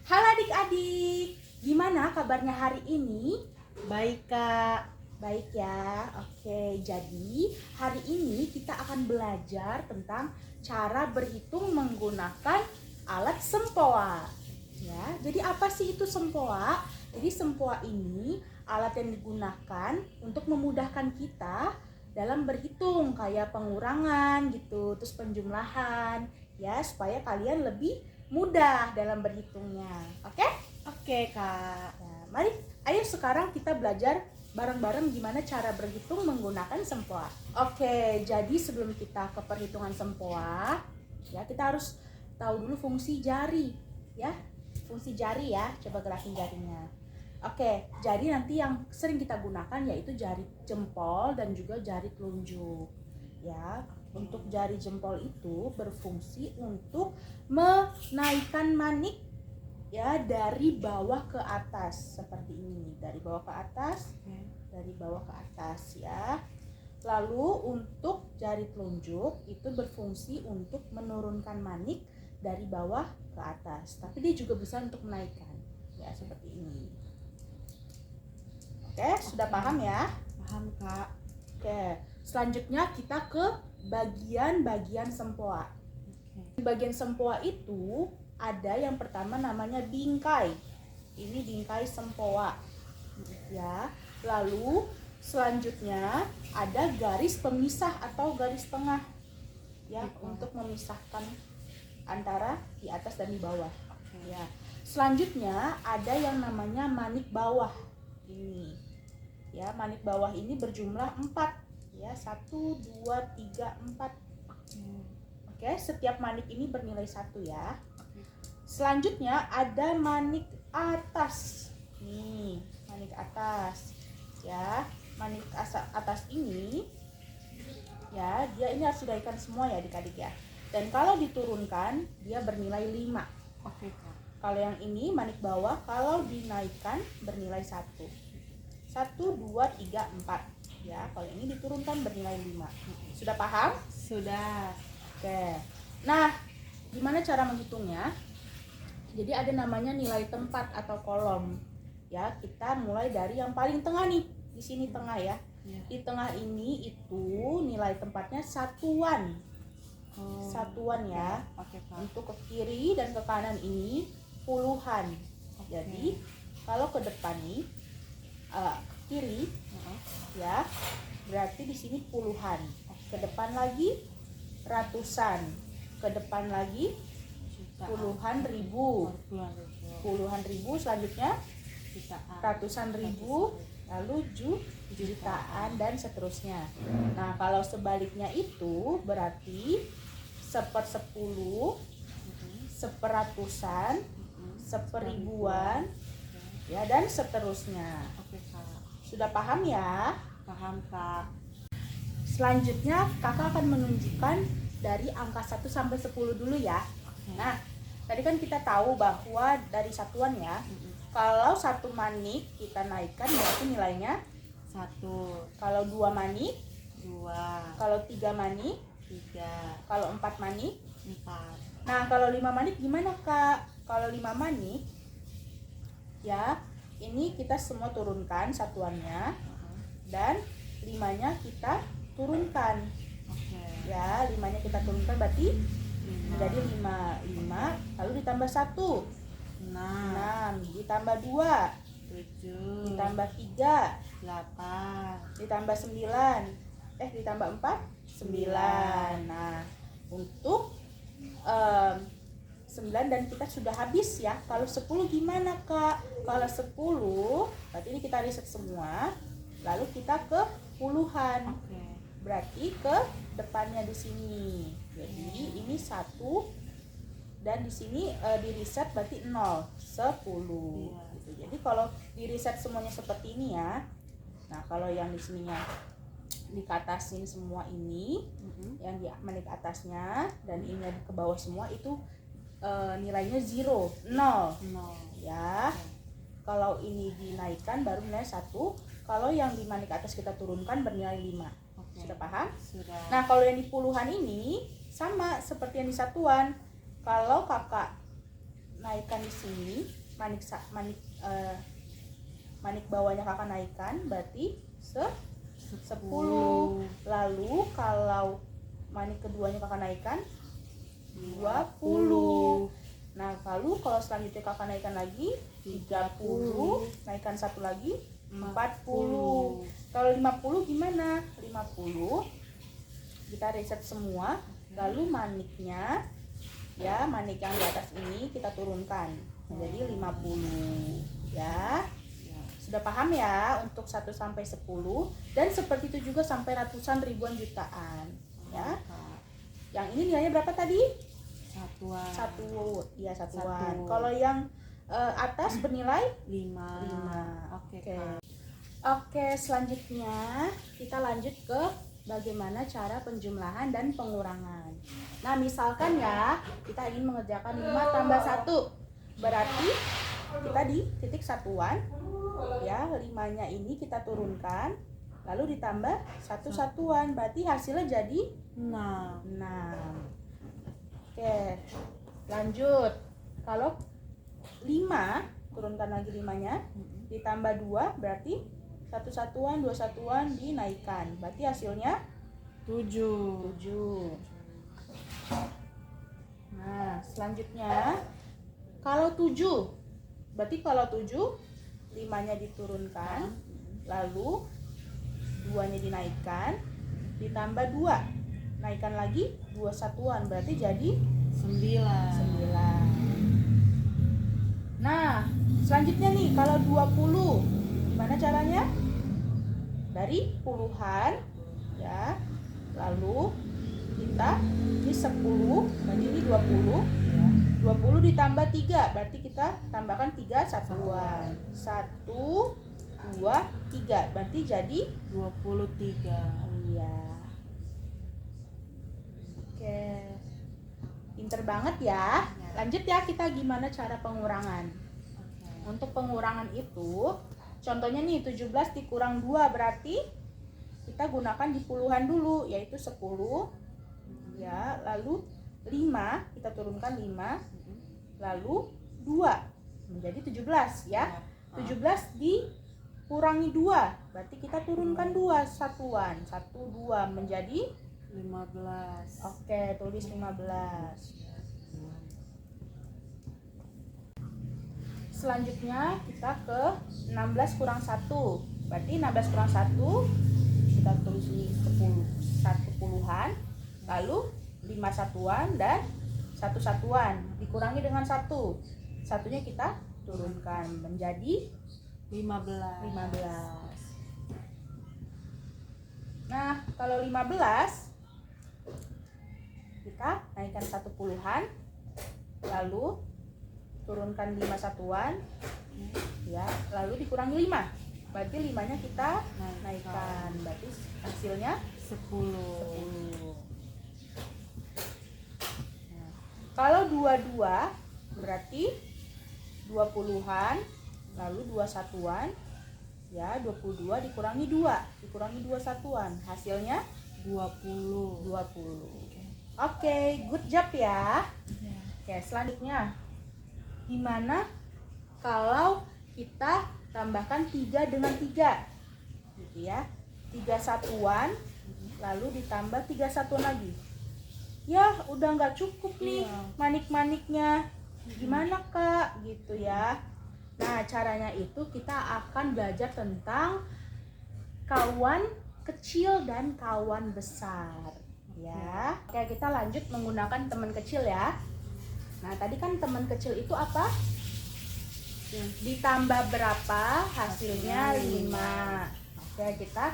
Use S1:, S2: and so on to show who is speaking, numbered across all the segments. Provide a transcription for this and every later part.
S1: Halo adik-adik, gimana kabarnya hari ini?
S2: Baik, Kak.
S1: Baik ya, oke. Jadi hari ini kita akan belajar tentang cara berhitung menggunakan alat sempoa. Ya, jadi apa sih itu sempoa? Jadi sempoa ini alat yang digunakan untuk memudahkan kita dalam berhitung, kayak pengurangan gitu, terus penjumlahan, ya supaya kalian lebih mudah dalam berhitungnya. Oke?
S2: Oke, Kak.
S1: Nah, mari, ayo sekarang kita belajar bareng-bareng gimana cara berhitung menggunakan sempoa. Oke, jadi sebelum kita ke perhitungan sempoa, ya kita harus tahu dulu fungsi jari, ya. Fungsi jari ya, coba gerakin jarinya. Oke, jadi nanti yang sering kita gunakan yaitu jari jempol dan juga jari telunjuk. Ya, untuk jari jempol itu berfungsi untuk menaikkan manik ya dari bawah ke atas seperti ini, dari bawah ke atas, dari bawah ke atas ya. Lalu untuk jari telunjuk itu berfungsi untuk menurunkan manik dari bawah ke atas, tapi dia juga bisa untuk menaikkan ya seperti ini. Oke, sudah paham ya?
S2: Paham, Kak.
S1: Oke, selanjutnya kita ke bagian-bagian sempoa. Di bagian sempoa itu ada yang pertama namanya bingkai. Ini bingkai sempoa. Ya. Lalu selanjutnya ada garis pemisah atau garis tengah. Ya, untuk memisahkan antara di atas dan di bawah. Ya. Selanjutnya ada yang namanya manik bawah. Ini. Ya, manik bawah ini berjumlah 4. Ya, 1 2 3 4. Oke, setiap manik ini bernilai 1 ya. Selanjutnya ada manik atas. Nih, manik atas. Ya, manik atas ini ya, dia ini harus dinaikkan semua ya adik-adik ya. Dan kalau diturunkan dia bernilai 5.
S2: Oke, Kak.
S1: Kalau yang ini manik bawah kalau dinaikkan bernilai 1. 1 2 3 4. Ya, kalau ini diturunkan bernilai 5. Sudah paham?
S2: Sudah.
S1: Oke. Nah, gimana cara menghitungnya? Jadi ada namanya nilai tempat atau kolom. Ya, kita mulai dari yang paling tengah nih. Di sini tengah ya. Di tengah ini itu nilai tempatnya satuan. Satuan ya.
S2: Oke, Kak.
S1: Untuk ke kiri dan ke kanan ini puluhan. Jadi, kalau ke depan nih ke kiri ya, berarti di sini puluhan. Ke depan lagi ratusan, ke depan lagi puluhan ribu, selanjutnya ratusan ribu, lalu jutaan dan seterusnya. Nah, kalau sebaliknya itu berarti sepersepuluh, seperatusan, seperibuan, ya dan seterusnya.
S2: Oke, Kak.
S1: Sudah paham ya?
S2: Paham, Kak.
S1: Selanjutnya kakak akan menunjukkan dari angka 1 sampai 10 dulu ya. Nah, tadi kan kita tahu bahwa dari satuan ya, kalau 1 manik kita naikkan berarti nilainya
S2: 1,
S1: kalau 2 manik,
S2: 2,
S1: kalau 3 manik,
S2: 3,
S1: kalau 4 manik.
S2: 4.
S1: Nah, kalau 5 manik gimana Kak? Kalau 5 manik ya, ini kita semua turunkan satuannya dan 5-nya kita turunkan. Ya, 5-nya kita turunkan berarti menjadi 5 lalu ditambah 1 6, ditambah 2
S2: 7,
S1: ditambah 3
S2: 8,
S1: ditambah 9 ditambah 4 9. Nah, untuk 9 dan kita sudah habis ya. Kalau 10 gimana Kak? Kalau 10 berarti ini kita riset semua, lalu kita ke puluhan. Berarti ke depannya di sini. Jadi ini 1 dan di sini di riset berarti 0, 10 gitu. Jadi kalau di riset semuanya seperti ini ya. Nah, kalau yang di sininya dikatasin semua ini, yang di manik atasnya dan ini ke bawah semua itu nilainya 0 ya. Kalau ini dinaikkan baru nilai 1. Kalau yang di manik atas kita turunkan bernilai 5. Sudah paham?
S2: Sudah.
S1: Nah, kalau yang di puluhan ini sama seperti yang di satuan. Kalau kakak naikkan di sini, manik bawahnya kakak naikkan, berarti 10. Lalu kalau manik keduanya kakak naikkan 20. Nah, lalu kalau selanjutnya kakak naikkan lagi 30, naikkan satu lagi 40. Kalau 50 gimana? 50 kita reset semua, lalu maniknya ya, manik yang di atas ini kita turunkan menjadi 50 ya. Sudah paham ya untuk 1 sampai 10, dan seperti itu juga sampai ratusan, ribuan, jutaan ya. Yang ini nilainya berapa tadi?
S2: Satuan.
S1: Satuan. Kalau yang atas bernilai
S2: 5.
S1: 5.
S2: Oke.
S1: Oke, selanjutnya kita lanjut ke bagaimana cara penjumlahan dan pengurangan. Nah, misalkan ya, kita ingin mengerjakan 5 tambah 1. Berarti kita di titik satuan ya, 5-nya ini kita turunkan lalu ditambah 1 satuan, berarti hasilnya jadi 6. Oke, lanjut. Kalau 5, turunkan lagi 5-nya, ditambah 2, berarti 1 satuan, 2 satuan dinaikkan, berarti hasilnya 7. Nah, selanjutnya kalau 7, berarti kalau 7, 5-nya diturunkan, lalu 2-nya dinaikkan, ditambah 2, naikkan lagi 2 satuan, berarti jadi 9. Nah, selanjutnya nih, kalau 20, gimana caranya? Dari puluhan ya, lalu kita ini 10, berarti ini 20 ya. 20 ditambah 3, berarti kita tambahkan 3 satuan. 1, 2, 3, berarti jadi
S2: 23.
S1: Iya. Oke, pinter banget ya. Lanjut ya, kita gimana cara pengurangan. Untuk pengurangan itu, contohnya nih 17 dikurang 2, berarti kita gunakan di puluhan dulu, yaitu 10 ya, lalu 5 kita turunkan 5, lalu 2 menjadi 17 ya. 17 dikurangi 2, berarti kita turunkan 2 satuan, 1, 2 menjadi
S2: 15.
S1: Oke, tulis 15. Selanjutnya kita ke 16 kurang 1, berarti 16 kurang 1 kita tulis ini 1 puluhan, lalu 5 satuan dan 1 satuan dikurangi dengan 1, satunya kita turunkan menjadi 15. Nah, kalau 15 kita naikkan 1 puluhan, lalu turunkan 5 satuan ya, lalu dikurangi 5, berarti 5-nya kita naikkan, berarti hasilnya 10. Nah, kalau 22 berarti 2 puluhan lalu 2 satuan ya, 22 dikurangi 2 satuan, hasilnya 20. Oke, good job ya. Oke, selanjutnya gimana kalau kita tambahkan 3 dengan 3 gitu ya, 3 satuan lalu ditambah 3 satuan lagi ya, udah nggak cukup nih manik-maniknya, gimana Kak gitu ya. Nah, caranya itu kita akan belajar tentang kawan kecil dan kawan besar ya. Oke, kita lanjut menggunakan teman kecil ya. Nah, tadi kan teman kecil itu apa? Ditambah berapa? Hasilnya 5. Oke, kita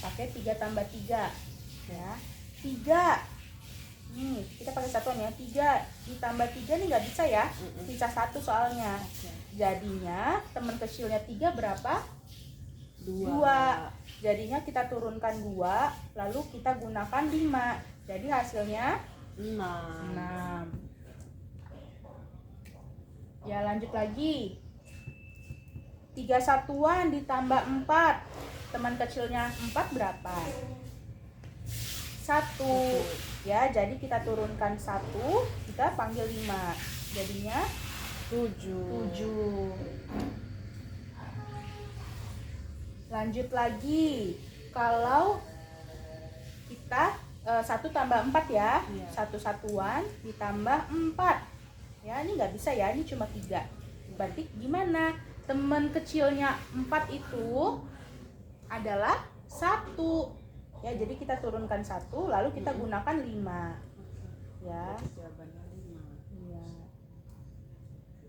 S1: pakai 3 tambah 3 ya. 3. Nih, kita pakai satuan ya. 3 ditambah 3 nih nggak bisa ya. Bisa 1 soalnya. Jadinya teman kecilnya 3 berapa? 2. Jadinya kita turunkan 2, lalu kita gunakan 5. Jadi hasilnya 6. Ya, lanjut lagi. 3 satuan ditambah 4. Teman kecilnya 4 berapa? 1. Ya, jadi kita turunkan 1, kita panggil 5. Jadinya
S2: 7.
S1: Lanjut lagi. Kalau kita 1 tambah 4 ya.
S2: Iya.
S1: 1 satuan ditambah 4. Ya, ini nggak bisa ya, ini cuma 3. Berarti gimana? Teman kecilnya 4 itu adalah 1. Ya, jadi kita turunkan 1, lalu kita gunakan 5. Ya.
S2: Jawabannya 5.
S1: Iya.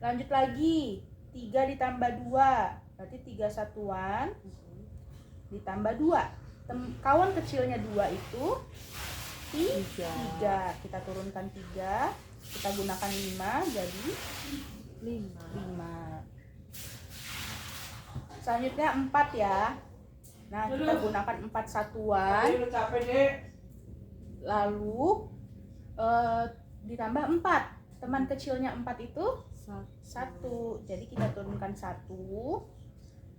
S1: Lanjut lagi. 3 ditambah 2. Berarti 3 satuan ditambah 2. Kawan kecilnya 2 itu 3. Kita turunkan 3. Kita gunakan 5 jadi 5. Selanjutnya 4 ya. Nah, kita gunakan 4 satuan. Lalu ditambah 4. Teman kecilnya 4 itu 1. Jadi kita turunkan 1.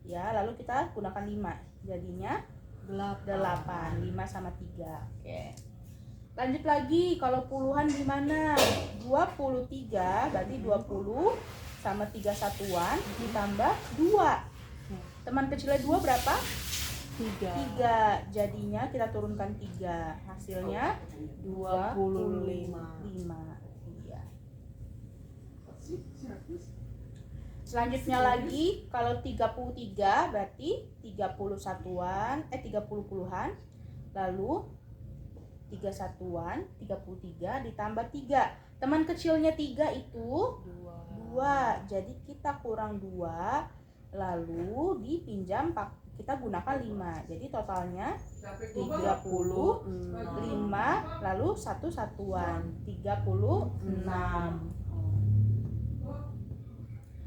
S1: Ya, lalu kita gunakan 5. Jadinya 8. 5 sama 3. Oke. Lanjut lagi, kalau puluhan gimana? 23, berarti 20 sama 3 satuan ditambah 2. Teman kecilnya 2 berapa? 3. Jadinya kita turunkan 3. Hasilnya 25. Iya. Selanjutnya lagi, kalau 33 berarti 30 satuan, 30 puluhan. Lalu 3 satuan, 33 ditambah 3. Teman kecilnya 3 itu 2. Jadi kita kurang 2. Lalu dipinjam kita gunakan 5. Jadi totalnya 35, lalu 1 satuan 36.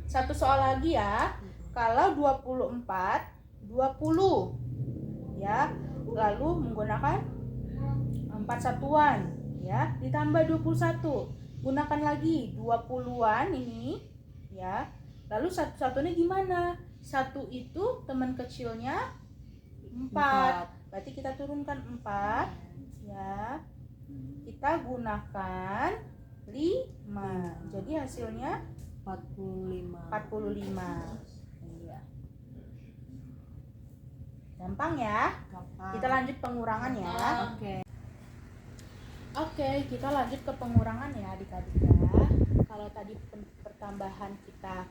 S1: Satu soal lagi ya. Kalau 24, 20 ya. Lalu menggunakan 4 satuan ya, ditambah 21. Gunakan lagi 20-an ini ya. Lalu satu-satunya gimana? 1 itu teman kecilnya 4. Berarti kita turunkan 4 ya. Kita gunakan 5. Jadi hasilnya 45. Iya. Gampang ya? Kita lanjut pengurangan ya. Oke, kita lanjut ke pengurangan ya adik-adik ya. Kalau tadi pertambahan kita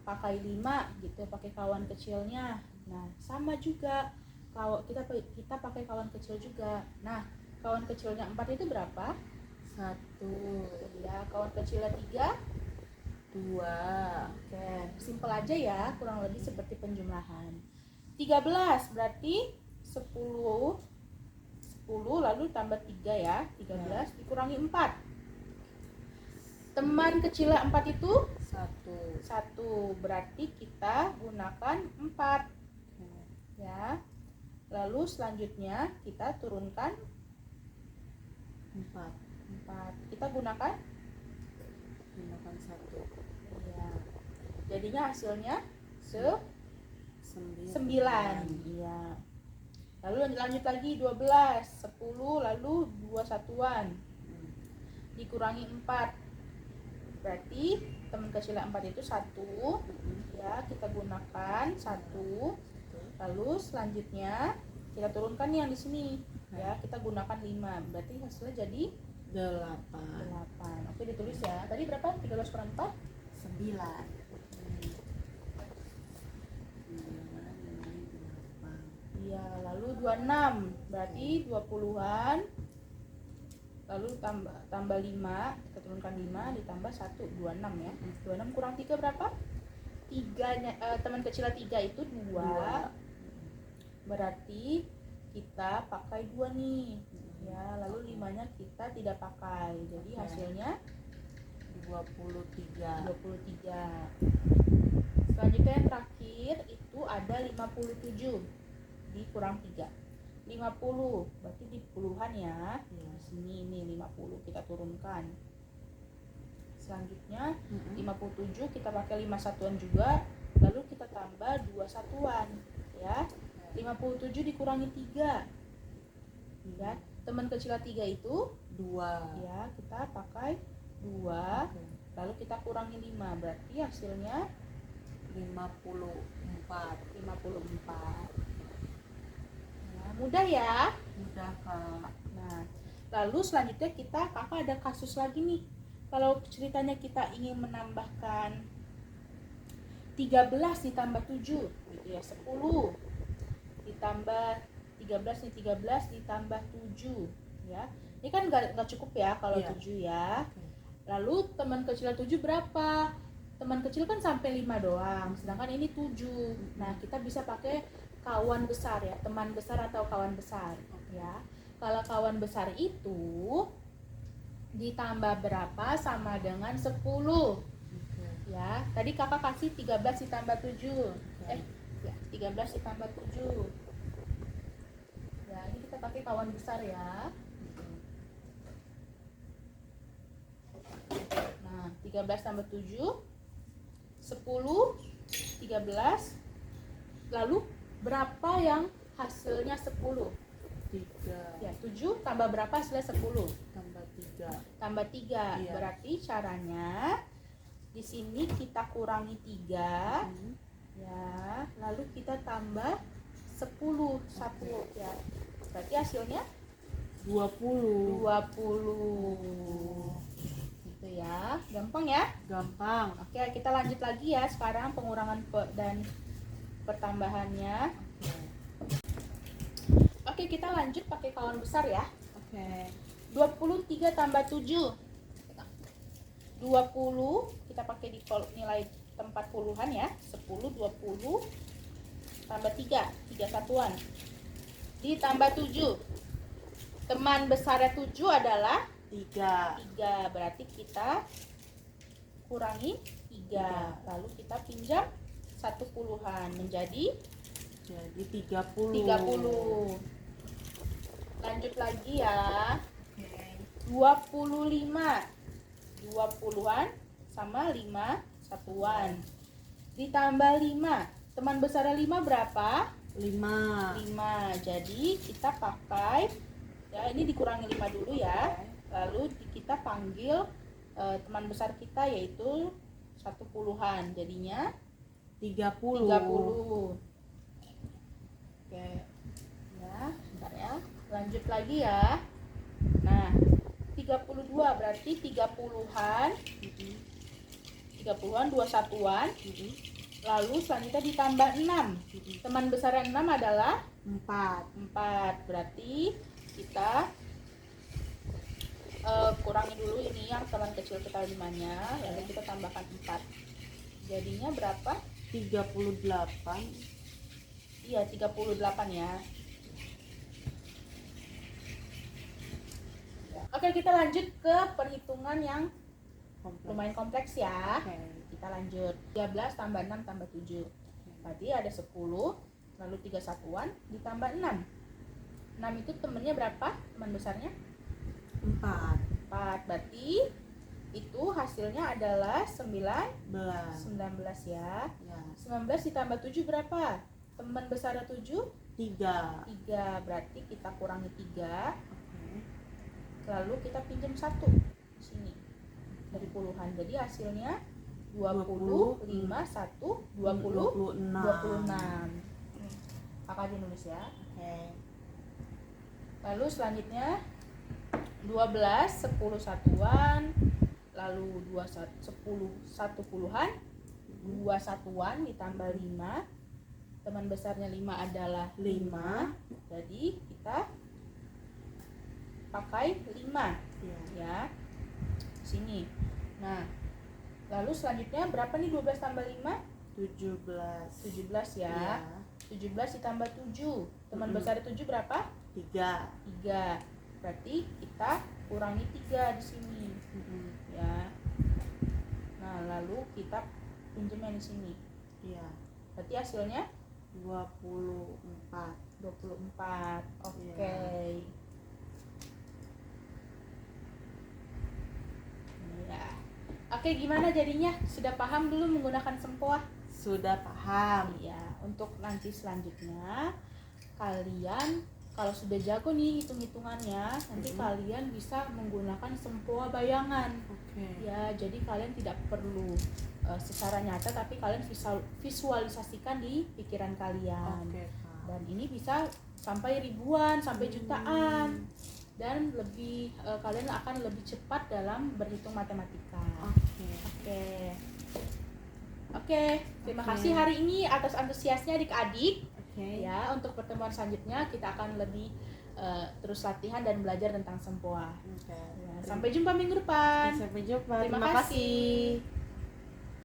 S1: pakai 5 gitu, pakai kawan kecilnya. Nah, sama juga kalau kita pakai kawan kecil juga. Nah, kawan kecilnya 4 itu berapa?
S2: 1.
S1: Ya, kawan kecilnya 3,
S2: 2.
S1: Oke, simpel aja ya, kurang lebih seperti penjumlahan. 13 berarti 10 lalu tambah 3 ya. 13 dikurangi 4. Teman kecilnya 4 itu 1. Berarti kita gunakan 4. Ya. Lalu selanjutnya kita turunkan
S2: 4.
S1: Kita gunakan
S2: 1.
S1: ya. Jadinya hasilnya 9. Iya. Lalu lanjut lagi 12, 10 lalu 2 satuan. Dikurangi 4. Berarti teman kecilnya 4 itu 1. Ya, kita gunakan 1. Lalu selanjutnya kita turunkan yang di sini. Ya, kita gunakan 5. Berarti hasilnya jadi 8. Oke, ditulis ya. Tadi berapa? 13 kurang 4?
S2: 9.
S1: Iya, lalu 26. Berarti 20-an. Lalu tambah 5, kita turunkan 5 ditambah 1, 26 ya. 26 kurang 3 berapa? 3-nya teman kecilnya 3 itu 2. Berarti kita pakai 2 nih. Ya, lalu 5-nya kita tidak pakai. Jadi hasilnya 23. Selanjutnya yang terakhir itu ada 57 dikurang 3. 50 berarti di puluhan ya. Di sini ini 50 kita turunkan. Selanjutnya 57 kita pakai 5 satuan juga, lalu kita tambah 2 satuan ya. 57 dikurangi 3. Ya, teman kecil 3 itu
S2: 2.
S1: ya, kita pakai 2. lalu kita kurangi 5, berarti hasilnya
S2: 54.
S1: 54. Nah, mudah ya.
S2: Mudah, Kak.
S1: Nah, lalu selanjutnya kakak ada kasus lagi nih. Kalau ceritanya kita ingin menambahkan 13 ditambah 7 gitu ya, 10 ditambah 13 nih, 13 ditambah 7 ya. Ini kan nggak cukup ya kalau
S2: Iya.
S1: 7 ya.
S2: Oke.
S1: Lalu teman kecil 7 berapa? Teman kecil kan sampai 5 doang, sedangkan ini 7. Nah, kita bisa pakai kawan besar ya, teman besar atau kawan besar ya. Kalau kawan besar itu ditambah berapa sama dengan 10
S2: Oke.
S1: ya. Tadi kakak kasih 13 ditambah 7.
S2: Oke.
S1: Ya, 13 ditambah 7. Ya, ini kita pakai kawan besar ya. Nah, 13 tambah 7 10, 13. Lalu berapa yang hasilnya 10?
S2: 3
S1: Ya, 7 tambah berapa hasilnya 10?
S2: tambah 3.
S1: Tambah 3.
S2: Iya.
S1: Berarti caranya di sini kita kurangi 3 ya, lalu kita tambah 10 1 ya. Berarti hasilnya
S2: 20.
S1: 20. Gitu ya. Gampang ya?
S2: Gampang.
S1: Oke, kita lanjut lagi ya sekarang pengurangan dan pertambahannya. Oke, kita lanjut pakai kawan besar ya.
S2: Oke.
S1: 23 tambah 7. 20 kita pakai di nilai tempat puluhan ya. 10, 20 tambah 3 satuan. Ditambah 7. Teman besarnya 7 adalah
S2: 3.
S1: 3. Berarti kita kurangi 3. Lalu kita pinjam 1 puluhan menjadi
S2: Jadi 30.
S1: 30. Lanjut lagi ya.
S2: Oke.
S1: 25. 20-an sama 5 satuan. Ditambah 5. Teman besarnya 5 berapa?
S2: 5.
S1: 5. Jadi kita pakai ya, ini dikurangi 5 dulu ya. Lalu kita panggil teman besar kita yaitu 1 puluhan. Jadinya
S2: 30.
S1: 30. Oke. Ya, bentar ya. Lanjut lagi ya. Nah, 32 berarti 30-an. 30-an 2 satuan. Lalu selanjutnya ditambah 6. Teman besar yang 6 adalah
S2: 4.
S1: 4. Berarti kita kurangi dulu ini yang teman kecil kita 5-nya, lalu kita tambahkan 4. Jadinya berapa?
S2: 38.
S1: Iya, 38 ya. Oke, kita lanjut ke perhitungan yang lumayan kompleks ya.
S2: Oke.
S1: Kita lanjut. 13 tambah 6 tambah 7. Tadi ada 10, lalu 3 satuan ditambah 6. 6 itu temennya berapa? Teman besarnya?
S2: 4.
S1: 4. Berarti itu hasilnya adalah 19 ya.
S2: Ya.
S1: 19 ditambah 7 berapa? Teman besarnya 7?
S2: 3.
S1: 3. Berarti kita kurangi 3.
S2: Oke.
S1: Lalu kita pinjam 1 di sini dari puluhan. Jadi hasilnya 20, 5, 1, 20, 26. Kakak aja nulis ya.
S2: Oke.
S1: Lalu selanjutnya 12, 10 satuan, lalu 10 1 puluhan, 2 satuan ditambah 5. Teman besarnya 5 adalah 5. Jadi kita pakai 5
S2: Ya.
S1: ya. Sini. Nah, lalu selanjutnya berapa nih 12 tambah 5?
S2: 17.
S1: 17 ya. 17 ditambah 7. Teman besar 7 berapa?
S2: 3.
S1: 3. Berarti kita kurangi 3 di sini. Ya. Nah, lalu kita pinjamnya di sini.
S2: Iya.
S1: Berarti hasilnya
S2: 24.
S1: 24. Oke.
S2: Iya.
S1: Ya. Oke, gimana jadinya? Sudah paham dulu menggunakan sempoa?
S2: Sudah paham.
S1: Iya, untuk nanti selanjutnya kalian kalau sudah jago nih hitung-hitungannya, nanti kalian bisa menggunakan sempoa bayangan.
S2: Oke.
S1: Ya, jadi kalian tidak perlu secara nyata, tapi kalian visualisasikan di pikiran kalian.
S2: Oke, Kak.
S1: Dan ini bisa sampai ribuan, sampai jutaan. Dan lebih kalian akan lebih cepat dalam berhitung matematika.
S2: Oke.
S1: Oke, terima
S2: Oke.
S1: kasih hari ini atas antusiasnya adik-adik.
S2: Oke.
S1: Ya, untuk pertemuan selanjutnya kita akan lebih terus latihan dan belajar tentang sempoa.
S2: Oke.
S1: Ya, sampai jumpa minggu depan.
S2: Sampai jumpa.
S1: Terima
S2: Terima
S1: kasih.
S2: kasih.